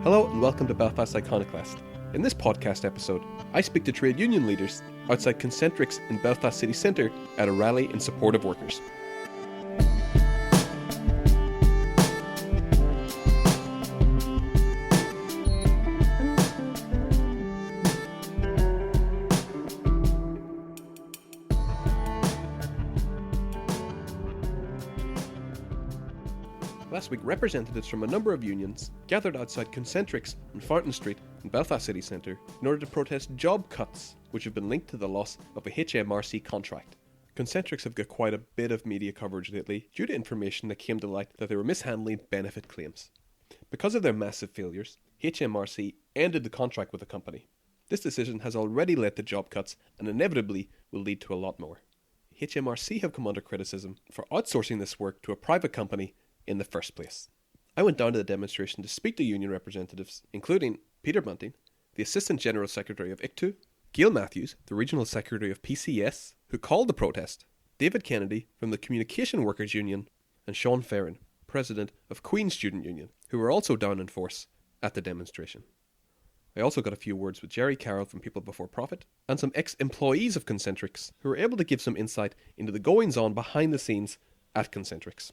Hello and welcome to Belfast Iconoclast. In this podcast episode, I speak to trade union leaders outside Concentrix in Belfast city centre at a rally in support of workers. Last week, representatives from a number of unions gathered outside Concentrix on Fountain Street in Belfast city centre in order to protest job cuts which have been linked to the loss of a HMRC contract. Concentrix have got quite a bit of media coverage lately due to information that came to light that they were mishandling benefit claims. Because of their massive failures, HMRC ended the contract with the company. This decision has already led to job cuts and inevitably will lead to a lot more. HMRC have come under criticism for outsourcing this work to a private company in the first place. I went down to the demonstration to speak to union representatives, including Peter Bunting, the Assistant General Secretary of ICTU, Gail Matthews, the Regional Secretary of PCS, who called the protest, David Kennedy from the Communication Workers Union, and Sean Ferrin, President of Queen's Student Union, who were also down in force at the demonstration. I also got a few words with Jerry Carroll from People Before Profit, and some ex-employees of Concentrix, who were able to give some insight into the goings-on behind the scenes at Concentrix.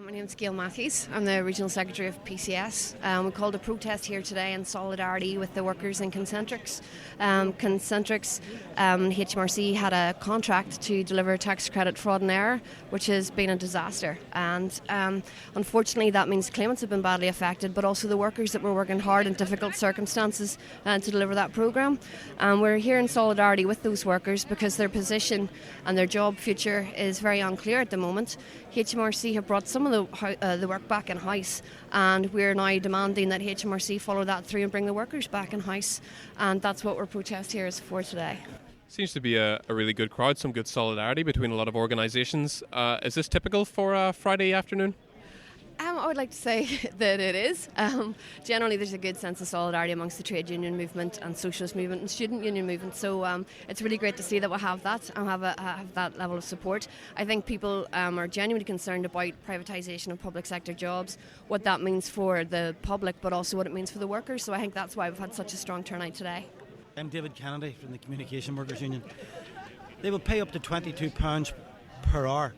My name is Gail Matthews. I'm the Regional Secretary of PCS. We called a protest here today in solidarity with the workers in Concentrix. Concentrix, HMRC had a contract to deliver tax credit fraud and error, which has been a disaster. And unfortunately that means claimants have been badly affected, but also the workers that were working hard in difficult circumstances to deliver that programme. We're here in solidarity with those workers because their position and their job future is very unclear at the moment. HMRC have brought some of the work back in house, and we're now demanding that HMRC follow that through and bring the workers back in house, and that's what we're protesting here for today. Seems to be a really good crowd, some good solidarity between a lot of organisations. Is this typical for a Friday afternoon? I would like to say that it is. Generally there's a good sense of solidarity amongst the trade union movement and socialist movement and student union movement, so it's really great to see that we have that and have that level of support. I think people are genuinely concerned about privatisation of public sector jobs, what that means for the public but also what it means for the workers, so I think that's why we've had such a strong turnout today. I'm David Kennedy from the Communication Workers Union. They will pay up to £22 per hour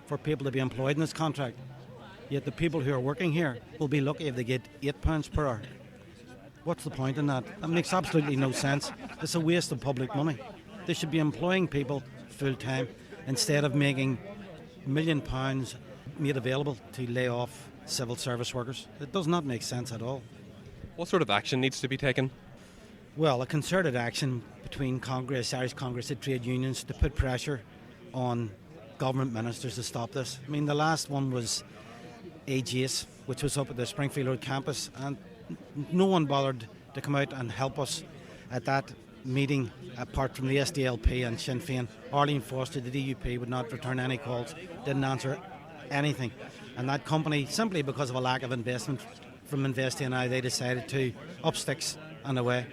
for people to be employed in this contract. Yet the people who are working here will be lucky if they get £8 per hour. What's the point in that? That makes absolutely no sense. It's a waste of public money. They should be employing people full time instead of making £1 million made available to lay off civil service workers. It does not make sense at all. What sort of action needs to be taken? Well, a concerted action between Congress, Irish Congress and trade unions to put pressure on government ministers to stop this. I mean, the last one was AGS, which was up at the Springfield Road campus, and no one bothered to come out and help us at that meeting apart from the SDLP and Sinn Féin. Arlene Foster, the DUP, would not return any calls, didn't answer anything, and that company, simply because of a lack of investment from InvestNI, they decided to up sticks and away.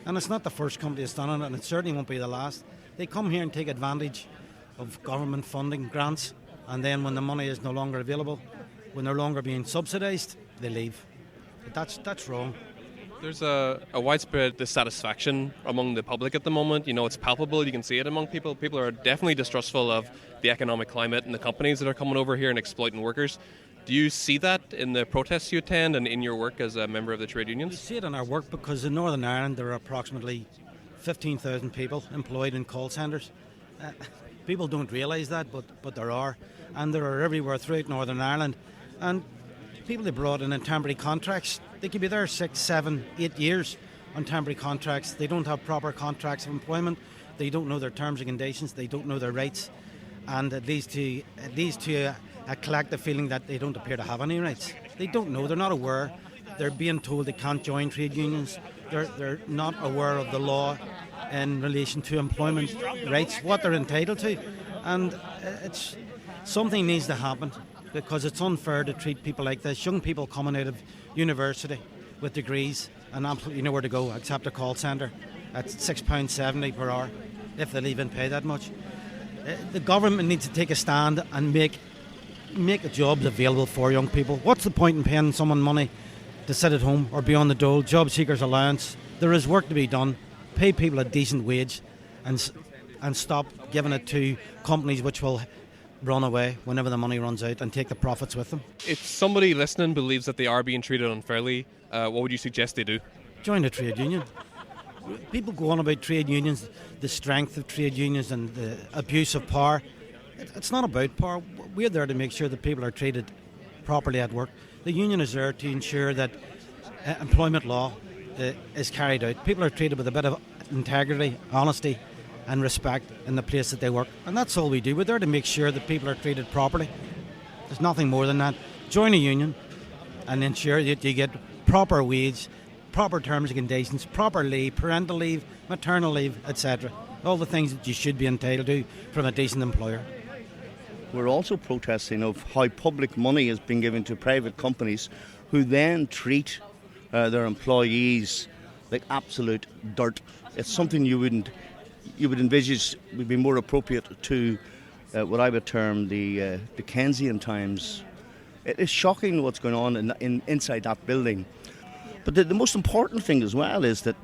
And it's not the first company that's done it, and it certainly won't be the last. They come here and take advantage of government funding grants, and then when the money is no longer available, when they're no longer being subsidised, they leave. But that's wrong. There's a widespread dissatisfaction among the public at the moment. You know, it's palpable. You can see it among people. People are definitely distrustful of the economic climate and the companies that are coming over here and exploiting workers. Do you see that in the protests you attend and in your work as a member of the trade unions? We see it in our work because in Northern Ireland there are approximately 15,000 people employed in call centres. People don't realise that, but there are. And there are everywhere throughout Northern Ireland. And people they brought in temporary contracts, they could be there 6, 7, 8 years on temporary contracts. They don't have proper contracts of employment. They don't know their terms and conditions. They don't know their rights. And it leads to a collective feeling that they don't appear to have any rights. They don't know. They're not aware. They're being told they can't join trade unions. They're not aware of the law in relation to employment rights, what they're entitled to. And it's something needs to happen, because it's unfair to treat people like this. Young people coming out of university with degrees and absolutely nowhere to go except a call centre at £6.70 per hour, if they'll even pay that much. The government needs to take a stand and make jobs available for young people. What's the point in paying someone money to sit at home or be on the dole, job seekers allowance. There is work to be done. Pay people a decent wage and stop giving it to companies which will run away whenever the money runs out and take the profits with them. If somebody listening believes that they are being treated unfairly, what would you suggest they do? Join a trade union. People go on about trade unions, the strength of trade unions and the abuse of power. It's not about power. We're there to make sure that people are treated properly at work. The union is there to ensure that employment law is carried out. People are treated with a bit of integrity, honesty and respect in the place that they work. And that's all we do. We're there to make sure that people are treated properly. There's nothing more than that. Join a union and ensure that you get proper wage, proper terms and conditions, proper leave, parental leave, maternal leave, etc. All the things that you should be entitled to from a decent employer. We're also protesting of how public money is being given to private companies who then treat their employees like absolute dirt. It's something you would envisage would be more appropriate to what I would term the Keynesian times. It is shocking what's going on inside that building. But the most important thing as well is that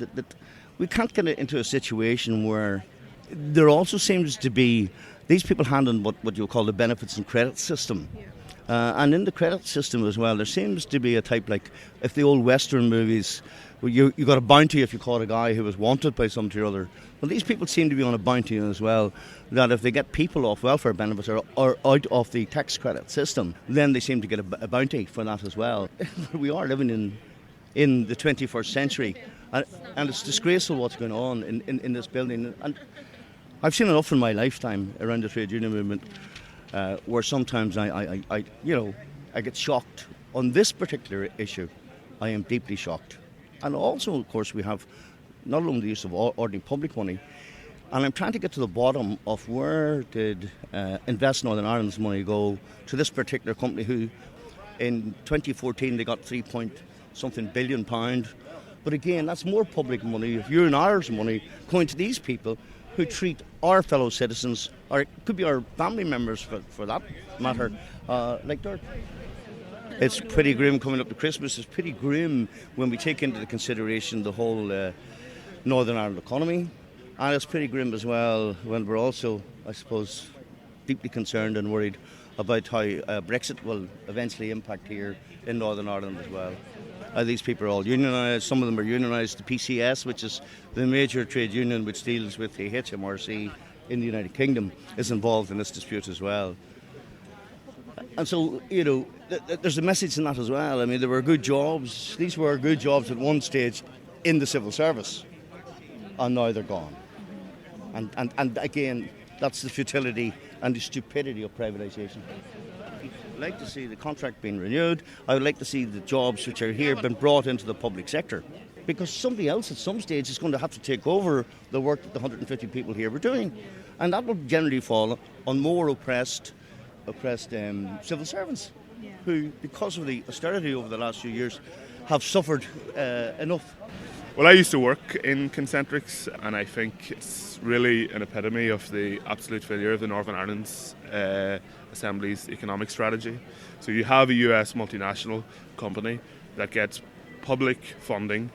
we can't get into a situation where there also seems to be these people handling what you'll call the benefits and credit system. And in the credit system as well, there seems to be a type like, if the old Western movies, where you got a bounty if you caught a guy who was wanted by somebody or other. Well, these people seem to be on a bounty as well, that if they get people off welfare benefits or out of the tax credit system, then they seem to get a bounty for that as well. We are living in the 21st century, and it's disgraceful what's going on in this building. And I've seen enough in my lifetime around the trade union movement where sometimes I get shocked. On this particular issue, I am deeply shocked. And also, of course, we have not only the use of ordinary public money, and I'm trying to get to the bottom of where did Invest Northern Ireland's money go to this particular company who in 2014 they got £3-something billion. But again, that's more public money, if you're in Irish money, going to these people who treat our fellow citizens, or it could be our family members for that matter, like dirt. It's pretty grim coming up to Christmas. It's pretty grim when we take into consideration the whole Northern Ireland economy. And it's pretty grim as well when we're also, I suppose, deeply concerned and worried about how Brexit will eventually impact here in Northern Ireland as well. These people are all unionised. Some of them are unionised. The PCS, which is the major trade union which deals with the HMRC in the United Kingdom, is involved in this dispute as well. And so, there's a message in that as well. I mean, there were good jobs. These were good jobs at one stage in the civil service, and now they're gone. And again, that's the futility and the stupidity of privatisation. I'd like to see the contract being renewed. I would like to see the jobs which are here being brought into the public sector, because somebody else at some stage is going to have to take over the work that the 150 people here were doing, and that will generally fall on more oppressed civil servants who, because of the austerity over the last few years, have suffered enough. Well, I used to work in Concentrix, and I think it's really an epitome of the absolute failure of the Northern Ireland's Assembly's economic strategy. So you have a US multinational company that gets public funding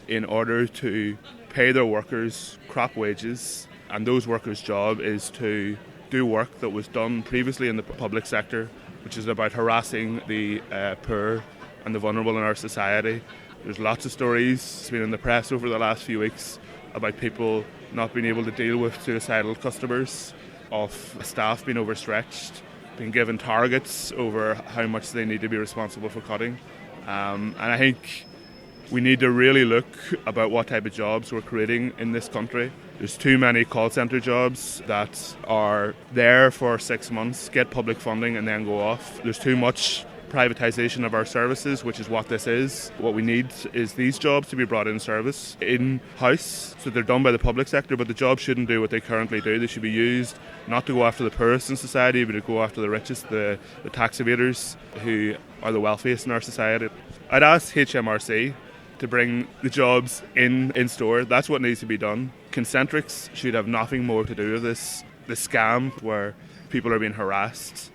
in order to pay their workers crap wages, and those workers' job is to do work that was done previously in the public sector, which is about harassing the poor and the vulnerable in our society. There's lots of stories, it's been in the press over the last few weeks, about people not being able to deal with suicidal customers, of staff being overstretched, being given targets over how much they need to be responsible for cutting. And I think we need to really look about what type of jobs we're creating in this country. There's too many call centre jobs that are there for 6 months, get public funding and then go off. There's too much privatisation of our services, which is what this is. What we need is these jobs to be brought in service in-house, so they're done by the public sector, but the jobs shouldn't do what they currently do. They should be used not to go after the poorest in society, but to go after the richest, the tax evaders who are the wealthiest in our society. I'd ask HMRC to bring the jobs in store. That's what needs to be done. Concentrix should have nothing more to do with this scam where people are being harassed.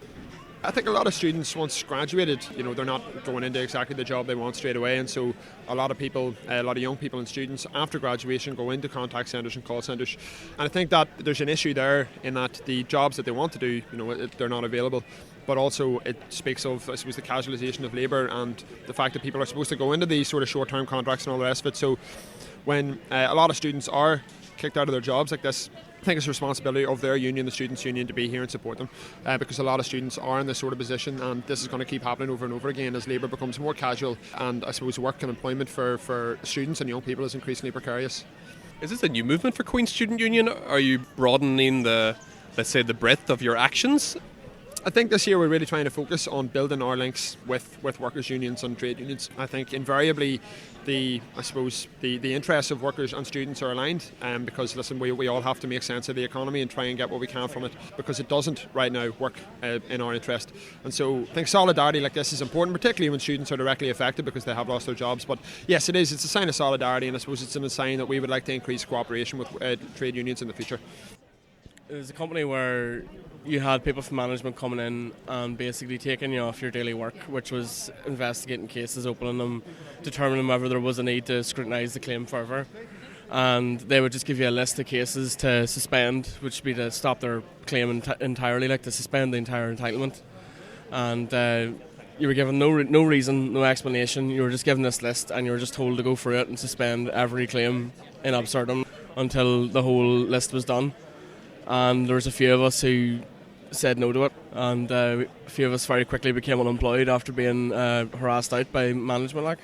I think a lot of students, once graduated, they're not going into exactly the job they want straight away, and so a lot of people, a lot of young people and students after graduation go into contact centres and call centres, and I think that there's an issue there in that the jobs that they want to do, they're not available. But also it speaks of, I suppose, the casualisation of labour and the fact that people are supposed to go into these sort of short-term contracts and all the rest of it. So when a lot of students are kicked out of their jobs like this, I think it's a responsibility of their union, the Students' Union, to be here and support them, because a lot of students are in this sort of position, and this is going to keep happening over and over again as labour becomes more casual, and I suppose work and employment for students and young people is increasingly precarious. Is this a new movement for Queen's Student Union? Are you broadening the breadth of your actions? I think this year we're really trying to focus on building our links with workers' unions and trade unions. I think invariably the interests of workers and students are aligned, because listen, we all have to make sense of the economy and try and get what we can from it, because it doesn't right now work in our interest. And so I think solidarity like this is important, particularly when students are directly affected because they have lost their jobs. But yes, it's a sign of solidarity, and I suppose it's a sign that we would like to increase cooperation with trade unions in the future. It was a company where you had people from management coming in and basically taking you off your daily work, which was investigating cases, opening them, determining whether there was a need to scrutinise the claim further. And they would just give you a list of cases to suspend, which would be to stop their claim entirely, like to suspend the entire entitlement. And you were given no reason, no explanation. You were just given this list and you were just told to go for it and suspend every claim in absurdum until the whole list was done. And there was a few of us who said no to it, and a few of us very quickly became unemployed after being harassed out by management.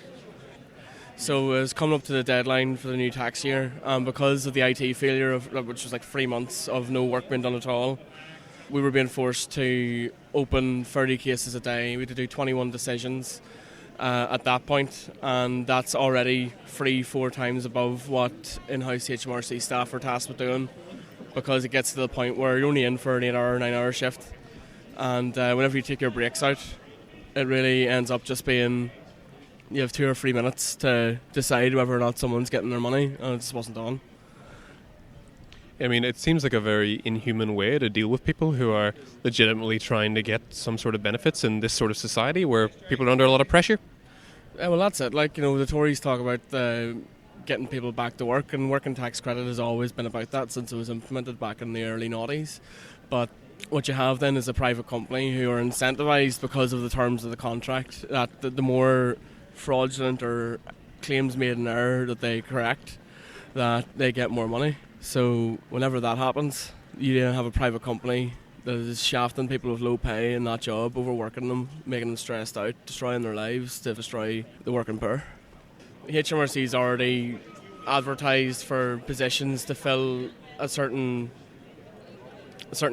So it was coming up to the deadline for the new tax year, and because of the IT failure, which was like 3 months of no work being done at all, we were being forced to open 30 cases a day. We had to do 21 decisions at that point, and that's already 3-4 times above what in-house HMRC staff are tasked with doing, because it gets to the point where you're only in for an 8-hour, 9-hour shift, and whenever you take your breaks out, it really ends up just being you have 2 or 3 minutes to decide whether or not someone's getting their money, and it just wasn't done. I mean, it seems like a very inhuman way to deal with people who are legitimately trying to get some sort of benefits in this sort of society where people are under a lot of pressure. Yeah, well, that's it. The Tories talk about getting people back to work, and working tax credit has always been about that since it was implemented back in the early noughties. But what you have then is a private company who are incentivised because of the terms of the contract that the more fraudulent or claims made in error that they correct, that they get more money. So whenever that happens, you then have a private company that is shafting people with low pay in that job, overworking them, making them stressed out, destroying their lives to destroy the working poor. HMRC's already advertised for positions to fill a certain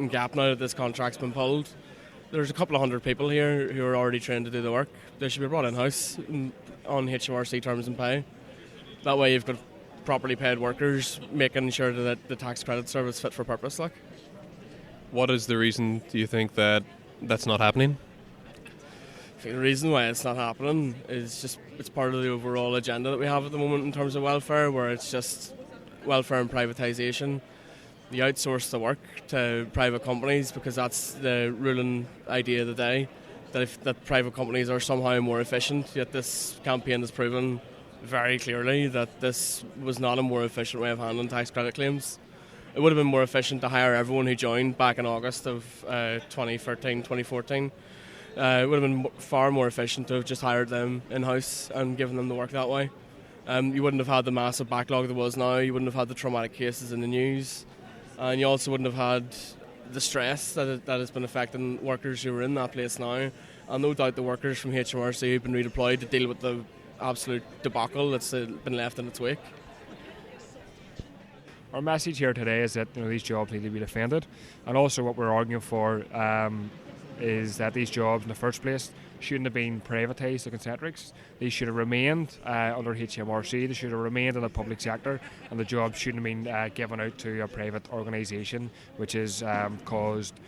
gap now that this contract's been pulled. There's a couple of hundred people here who are already trained to do the work. They should be brought in-house on HMRC terms and pay. That way you've got properly paid workers, making sure that the tax credit service fit for purpose. What is the reason, do you think, that that's not happening? I think the reason why it's not happening is just it's part of the overall agenda that we have at the moment in terms of welfare, where it's just welfare and privatisation. You outsource the work to private companies because that's the ruling idea of the day, that private companies are somehow more efficient, yet this campaign has proven very clearly that this was not a more efficient way of handling tax credit claims. It would have been more efficient to hire everyone who joined back in August of 2013, 2014. It would have been far more efficient to have just hired them in-house and given them the work that way. You wouldn't have had the massive backlog there was now. You wouldn't have had the traumatic cases in the news. And you also wouldn't have had the stress that has been affecting workers who are in that place now. And no doubt the workers from HMRC have been redeployed to deal with the absolute debacle that's been left in its wake. Our message here today is that these jobs need to be defended, and also what we're arguing for is that these jobs in the first place shouldn't have been privatised to Concentrix. They should have remained under HMRC. They should have remained in the public sector, and the jobs shouldn't have been given out to a private organisation, which has caused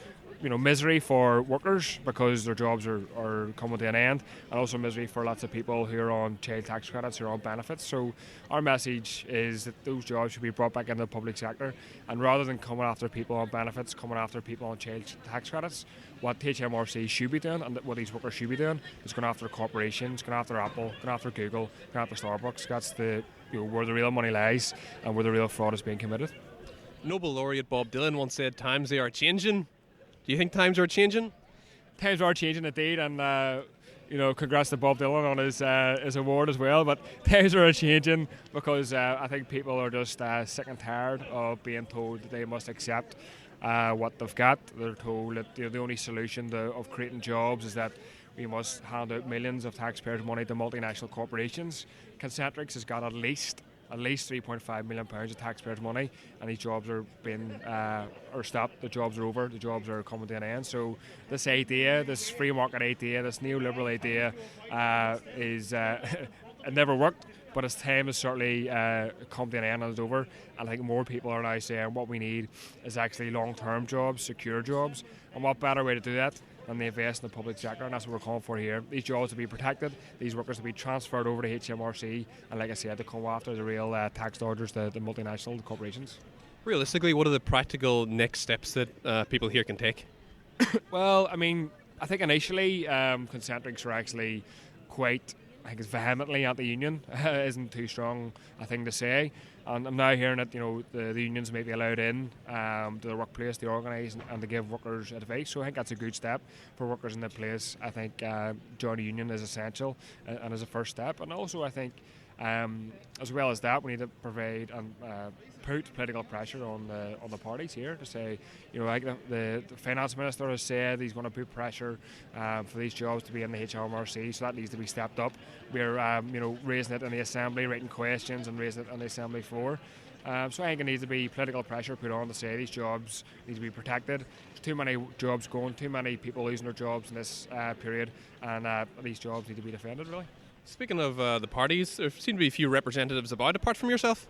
misery for workers because their jobs are coming to an end, and also misery for lots of people who are on child tax credits, who are on benefits. So our message is that those jobs should be brought back into the public sector, and rather than coming after people on benefits, coming after people on child tax credits, what HMRC should be doing and what these workers should be doing is going after corporations, going after Apple, going after Google, going after Starbucks. That's where the real money lies and where the real fraud is being committed. Nobel laureate Bob Dylan once said, "Times they are changing." Do you think times are changing? Times are changing indeed, and congrats to Bob Dylan on his award as well. But times are changing because I think people are just sick and tired of being told that they must accept what they've got. They're told that the only solution of creating jobs is that we must hand out millions of taxpayers' money to multinational corporations. Concentrix has got at least £3.5 million of taxpayers' money, and these jobs are being stopped. The jobs are over. The jobs are coming to an end. So this idea, this free market idea, this neoliberal idea, it never worked. But its time has certainly come to an end and is over. And I think more people are now saying what we need is actually long-term jobs, secure jobs. And what better way to do that than to invest in the public sector? And that's what we're calling for here. These jobs to be protected, these workers to be transferred over to HMRC, and like I said, to come after the real tax dodgers, the multinational corporations. Realistically, what are the practical next steps that people here can take? Well, I mean, I think initially Concentrix were actually quite, I think it's vehemently anti-union. Isn't too strong a thing to say. And I'm now hearing that the unions may be allowed in to the workplace to organise and to give workers advice. So I think that's a good step for workers in the place. I think joining a union is essential and is a first step. And also I think as well as that, we need to provide and put political pressure on the parties here to say, like the finance minister has said he's going to put pressure for these jobs to be in the HMRC, so that needs to be stepped up. We're raising it in the assembly, writing questions and raising it on the assembly floor. So I think it needs to be political pressure put on to say these jobs need to be protected. There's too many jobs going, too many people losing their jobs in this period, and these jobs need to be defended, really. Speaking of the parties, there seem to be a few representatives about, apart from yourself.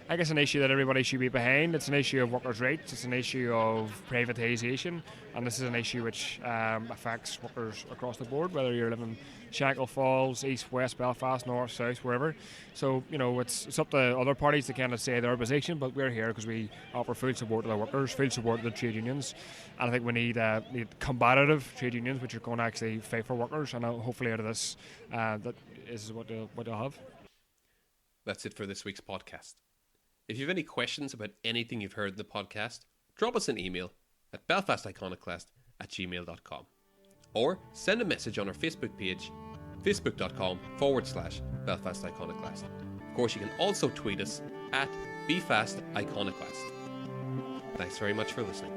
I think it's an issue that everybody should be behind. It's an issue of workers' rights. It's an issue of privatisation, and this is an issue which affects workers across the board, whether you're living in Shankill Falls, East, West Belfast, North, South, wherever. So it's up to other parties to kind of say their position, but we're here because we offer full support to the workers, full support to the trade unions, and I think we need combative trade unions which are going to actually fight for workers, and hopefully out of this that is what they'll have. That's it for this week's podcast. If you have any questions about anything you've heard in the podcast, drop us an email at belfasticonoclast@gmail.com or send a message on our Facebook page, facebook.com/BelfastIconoclast. Of course, you can also tweet us at BeFastIconoclast. Thanks very much for listening.